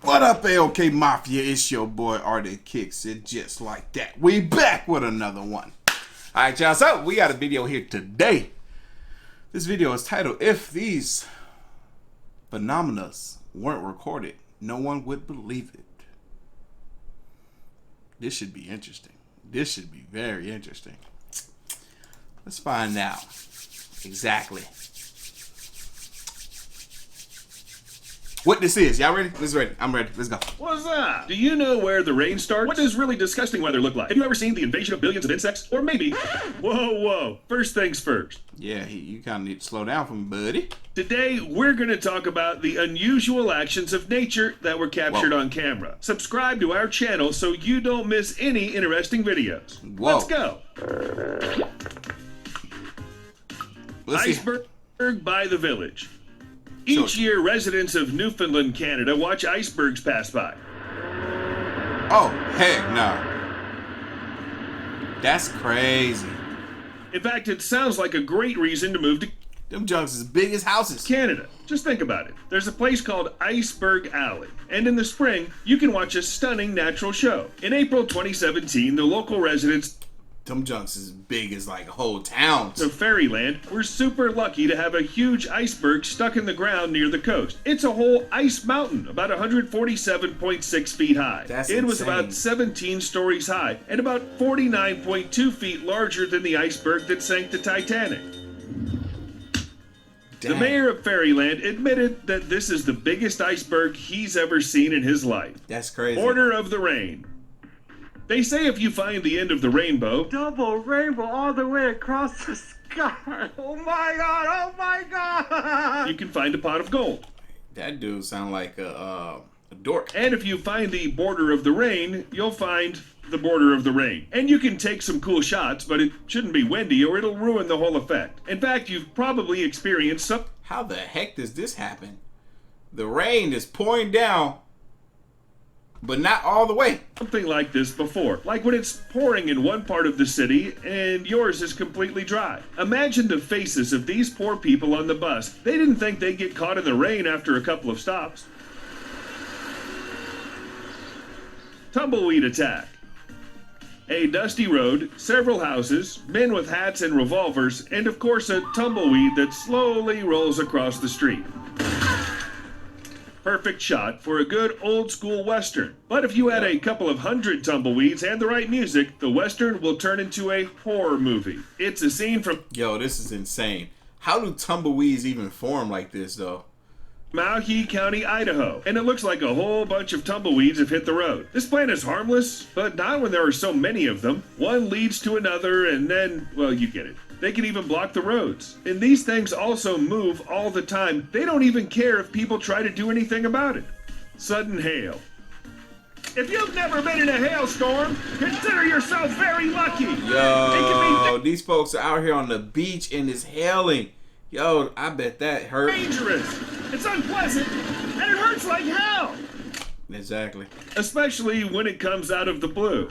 What up, AOK Mafia? It's your boy Artofkickz. It just like that. We back with another one. Alright, y'all. So we got a video here today. This video is titled, "If These Phenomena Weren't Recorded, No One Would Believe It." This should be interesting. This should be very interesting. Let's find out exactly what this is. Y'all ready? Let's ready. I'm ready. Let's go. What's up? Do you know where the rain starts? What does really disgusting weather look like? Have you ever seen the invasion of billions of insects? Or maybe... Whoa. First things first. Yeah, you kind of need to slow down for me, buddy. Today, we're going to talk about the unusual actions of nature that were captured on camera. Subscribe to our channel so you don't miss any interesting videos. Whoa. Let's go. Iceberg by the village. Each year, residents of Newfoundland, Canada, watch icebergs pass by. Oh, heck no. That's crazy. In fact, it sounds like a great reason to move to Them junks is big as houses. Canada. Just think about it. There's a place called Iceberg Alley, and in the spring, you can watch a stunning natural show. In April 2017, the local residents Them junks is big as like whole towns. of Fairyland were super lucky to have a huge iceberg stuck in the ground near the coast. It's a whole ice mountain, about 147.6 feet high. That's It was insane. about 17 stories high and about 49.2 feet larger than the iceberg that sank the Titanic. The Dang. mayor of Fairyland admitted that this is the biggest iceberg he's ever seen in his life. That's crazy. Order of the rain. They say if you find the end of the rainbow, Double rainbow all the way across the sky. Oh my god, oh my god! you can find a pot of gold. That dude sound like a dork. And if you find the border of the rain, you'll find the border of the rain. And you can take some cool shots, but it shouldn't be windy or it'll ruin the whole effect. In fact, you've probably experienced something How the heck does this happen? The rain is pouring down, but not all the way. like this before. Like when it's pouring in one part of the city and yours is completely dry. Imagine the faces of these poor people on the bus. They didn't think they'd get caught in the rain after a couple of stops. Tumbleweed attack. A dusty road, several houses, men with hats and revolvers, and of course a tumbleweed that slowly rolls across the street. Perfect shot for a good old school Western. But if you had a couple of hundred tumbleweeds and the right music, the Western will turn into a horror movie. It's a scene from Yo, this is insane. How do tumbleweeds even form like this, though? Maui County, Idaho, and it looks like a whole bunch of tumbleweeds have hit the road. This plant is harmless, but not when there are so many of them. One leads to another, and then, well, you get it. They can even block the roads. And these things also move all the time. They don't even care if people try to do anything about it. Sudden hail. If you've never been in a hailstorm, consider yourself very lucky. Yo, these folks are out here on the beach and it's hailing. Yo, I bet that hurt. Dangerous. It's unpleasant, and it hurts like hell. Exactly. Especially when it comes out of the blue.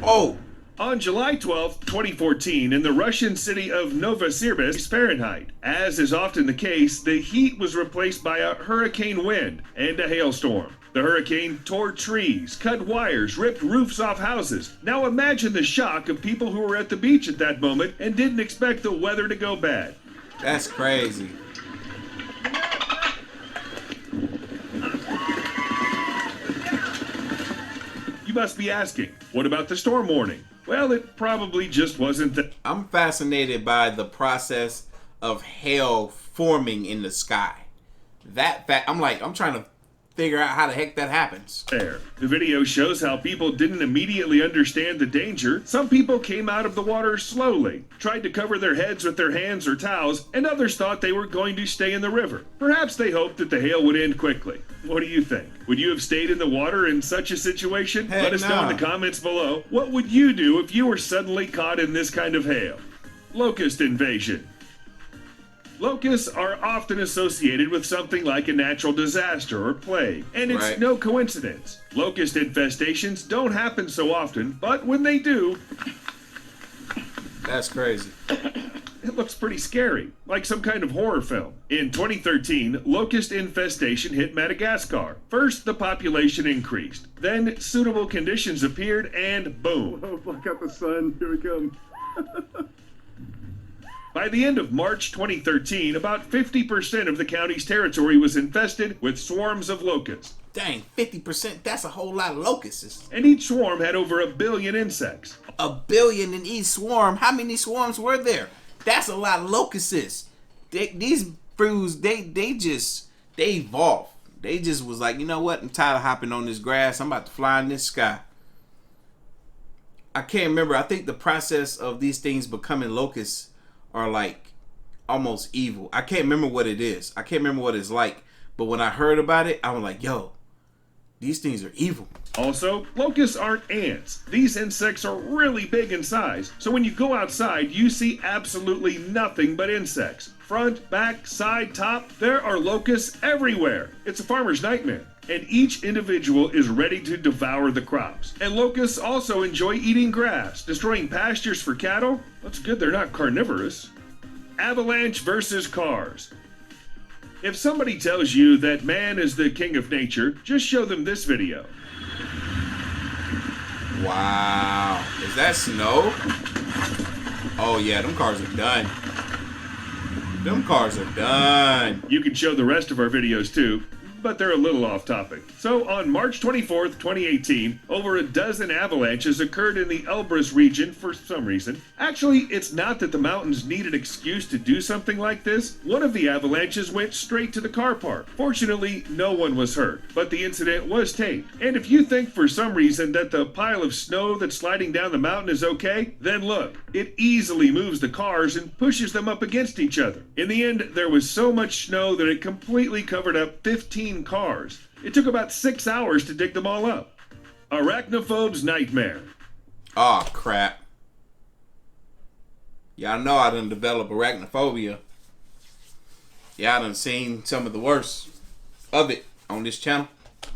Oh, On July 12, 2014, in the Russian city of Novosibirsk, Fahrenheit, as is often the case, the heat was replaced by a hurricane wind and a hailstorm. The hurricane tore trees, cut wires, ripped roofs off houses. Now imagine the shock of people who were at the beach at that moment and didn't expect the weather to go bad. that's crazy. You must be asking, what about the storm warning? Well, it probably just wasn't that. I'm fascinated by the process of hail forming in the sky. I'm trying to figure out how the heck that happens. There. The video shows how people didn't immediately understand the danger. Some people came out of the water slowly, tried to cover their heads with their hands or towels, and others thought they were going to stay in the river. Perhaps they hoped that the hail would end quickly. What do you think? Would you have stayed in the water in such a situation? Heck Let us know in no. the comments below. What would you do if you were suddenly caught in this kind of hail? Locust invasion. Locusts are often associated with something like a natural disaster or plague, and it's Right. no coincidence. Locust infestations don't happen so often, but when they do, That's crazy. It looks pretty scary, like some kind of horror film. In 2013, locust infestation hit Madagascar. First, the population increased. Then, suitable conditions appeared and boom. Oh, block out the sun. Here we come. By the end of March 2013, about 50% of the county's territory was infested with swarms of locusts. Dang, 50%, that's a whole lot of locusts. And each swarm had over 1 billion insects. 1 billion in each swarm. How many swarms were there? That's a lot of locusts. These fruits, they evolved. They just was like, you know what? I'm tired of hopping on this grass. I'm about to fly in this sky. I can't remember. I think the process of these things becoming locusts are like almost evil. I can't remember what it is. I can't remember what it's like. But when I heard about it, I was like, yo, these things are evil. Also, locusts aren't ants. These insects are really big in size, so when you go outside, you see absolutely nothing but insects. Front, back, side, top, there are locusts everywhere. It's a farmer's nightmare. And each individual is ready to devour the crops. And locusts also enjoy eating grass, destroying pastures for cattle. That's good they're not carnivorous. Avalanche versus cars. If somebody tells you that man is the king of nature, just show them this video. Wow. Is that snow? Oh yeah, them cars are done. Them cars are done. You can show the rest of our videos too, but they're a little off topic. So on March 24th, 2018, over a dozen avalanches occurred in the Elbrus region for some reason. Actually, it's not that the mountains need an excuse to do something like this. One of the avalanches went straight to the car park. Fortunately, no one was hurt, but the incident was taped. And if you think for some reason that the pile of snow that's sliding down the mountain is okay, then look, it easily moves the cars and pushes them up against each other. In the end, there was so much snow that it completely covered up 15 cars. It took about 6 hours to dig them all up. Arachnophobe's nightmare. Oh crap. Y'all know I done developed arachnophobia. Y'all done seen some of the worst of it on this channel.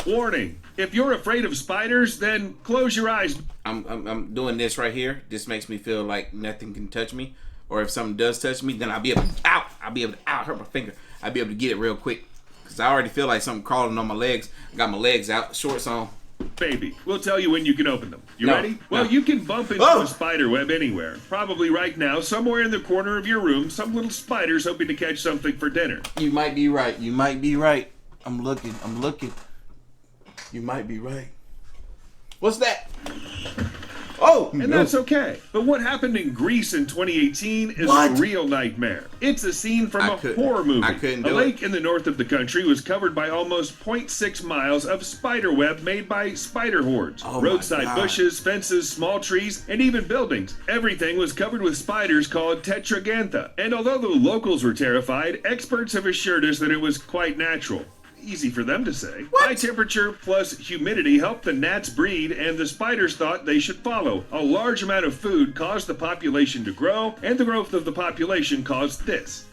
Warning, if you're afraid of spiders, then close your eyes. I'm doing this right here. This makes me feel like nothing can touch me. Or if something does touch me, then I'll be able to, hurt my finger. I'll be able to get it real quick. Because I already feel like something crawling on my legs. I got my legs out, shorts on. Baby, we'll tell you when you can open them. You ready? Well, you can bump into a spider web anywhere. Probably right now, somewhere in the corner of your room, some little spider's hoping to catch something for dinner. You might be right. You might be right. I'm looking. You might be right. What's that? Oh, and that's okay. But what happened in Greece in 2018 is a real nightmare. It's a scene from a horror movie. A lake in the north of the country was covered by almost 0.6 miles of spider web made by spider hordes. Roadside bushes, fences, small trees, and even buildings. Everything was covered with spiders called tetragantha. And although the locals were terrified, experts have assured us that it was quite natural. Easy for them to say. High temperature plus humidity helped the gnats breed, and the spiders thought they should follow. A large amount of food caused the population to grow, and the growth of the population caused this.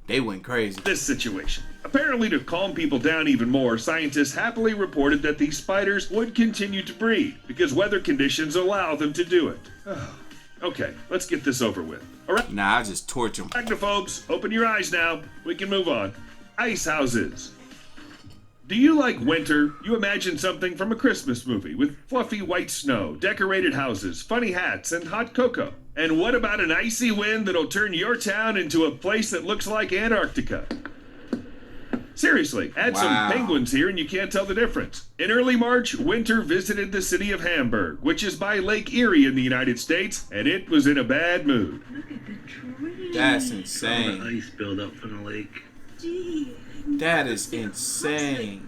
They went crazy. This situation. Apparently, to calm people down even more, scientists happily reported that these spiders would continue to breed because weather conditions allow them to do it. Okay, let's get this over with. Nah, I just torch them. Arachnophobes, open your eyes now. We can move on. Ice houses. Do you like winter? You imagine something from a Christmas movie with fluffy white snow, decorated houses, funny hats, and hot cocoa. And what about an icy wind that'll turn your town into a place that looks like Antarctica? Seriously, add some penguins here and you can't tell the difference. In early March, winter visited the city of Hamburg, which is by Lake Erie in the United States, and it was in a bad mood. Look at the trees. That's insane. All the ice build up from the lake. Gee. That is insane.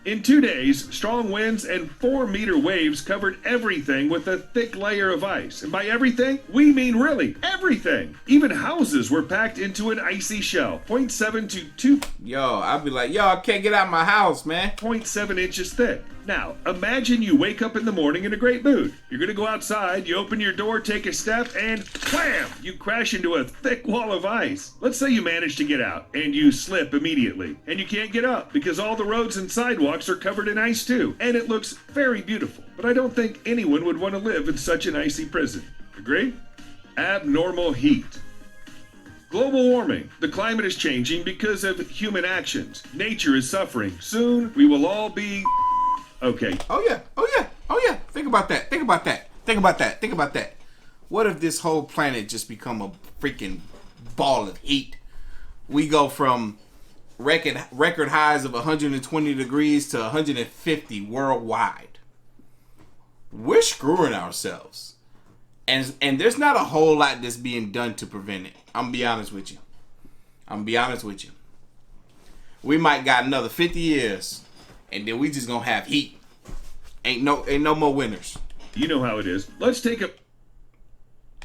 In 2 days, strong winds and 4-meter waves covered everything with a thick layer of ice. And by everything, we mean really everything. Even houses were packed into an icy shell, 0.7 to 2. Yo, I'd be like, yo, I can't get out of my house, man. 0.7 inches thick. Now, imagine you wake up in the morning in a great mood. You're gonna go outside, you open your door, take a step, and wham! You crash into a thick wall of ice. Let's say you manage to get out, and you slip immediately. And you can't get up, because all the roads and sidewalks are covered in ice too. And it looks very beautiful. But I don't think anyone would want to live in such an icy prison. Agree? Abnormal heat. Global warming. The climate is changing because of human actions. Nature is suffering. Soon, we will all be... Okay. Oh yeah, oh yeah, oh yeah. Think about that. Think about that. Think about that. Think about that. What if this whole planet just become a freaking ball of heat? We go from record highs of 120 degrees to 150 worldwide. We're screwing ourselves. And there's not a whole lot that's being done to prevent it. I'm gonna be honest with you. We might got another 50 years, and then we just gonna have heat. Ain't no more winners. You know how it is. Let's take a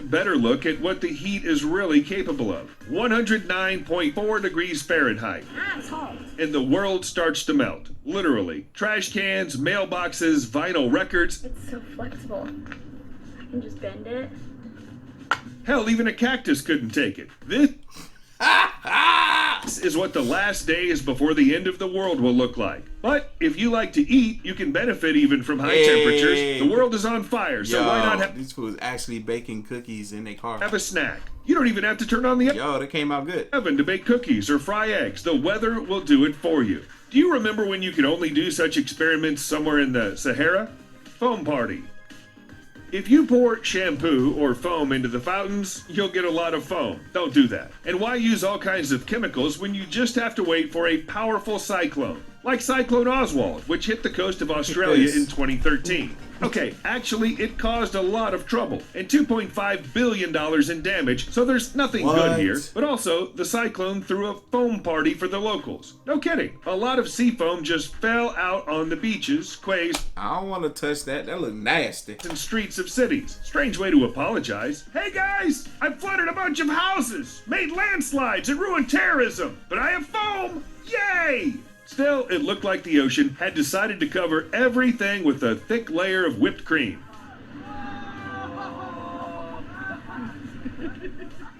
better look at what the heat is really capable of. 109.4 degrees Fahrenheit. Asshole. And the world starts to melt. Literally. Trash cans, mailboxes, vinyl records. It's so flexible. I can just bend it. Hell, even a cactus couldn't take it. This is what the last days before the end of the world will look like. But if you like to eat, you can benefit even from high temperatures. The world is on fire, so why not have... These fools actually baking cookies in their car. Have a snack. You don't even have to turn on the Yo, that came out good. oven to bake cookies or fry eggs. The weather will do it for you. Do you remember when you could only do such experiments somewhere in the Sahara? Foam party. If you pour shampoo or foam into the fountains, you'll get a lot of foam. Don't do that. And why use all kinds of chemicals when you just have to wait for a powerful cyclone? Like Cyclone Oswald, which hit the coast of Australia in 2013. Okay, actually, it caused a lot of trouble and $2.5 billion in damage, so there's nothing good here. But also, the cyclone threw a foam party for the locals. No kidding. A lot of sea foam just fell out on the beaches, quays, I don't want to touch that. That look nasty. and streets of cities. Strange way to apologize. Hey guys, I flooded a bunch of houses, made landslides, and ruined terrorism, but I have foam! Yay! Still, it looked like the ocean had decided to cover everything with a thick layer of whipped cream.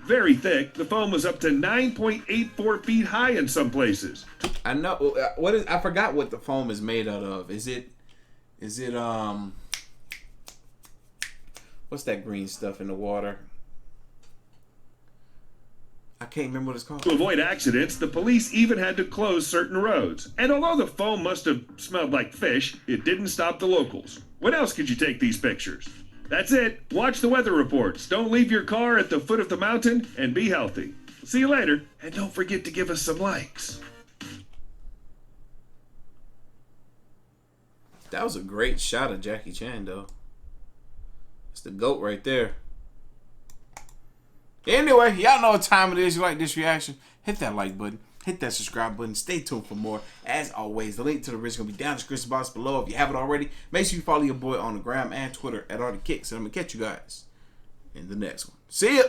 Very thick, the foam was up to 9.84 feet high in some places. I know what is. I forgot what the foam is made out of. Is it what's that green stuff in the water? I can't remember what it's called. To avoid accidents, the police even had to close certain roads. And although the foam must have smelled like fish, it didn't stop the locals. When else could you take these pictures? That's it. Watch the weather reports. Don't leave your car at the foot of the mountain, and be healthy. See you later. And don't forget to give us some likes. That was a great shot of Jackie Chan, though. It's the GOAT right there. Anyway, y'all know what time it is. You like this reaction? Hit that like button. Hit that subscribe button. Stay tuned for more. As always, the link to the video is going to be down in the description box below. If you haven't already, make sure you follow your boy on the gram and Twitter at Artofkickz. And I'm going to catch you guys in the next one. See ya!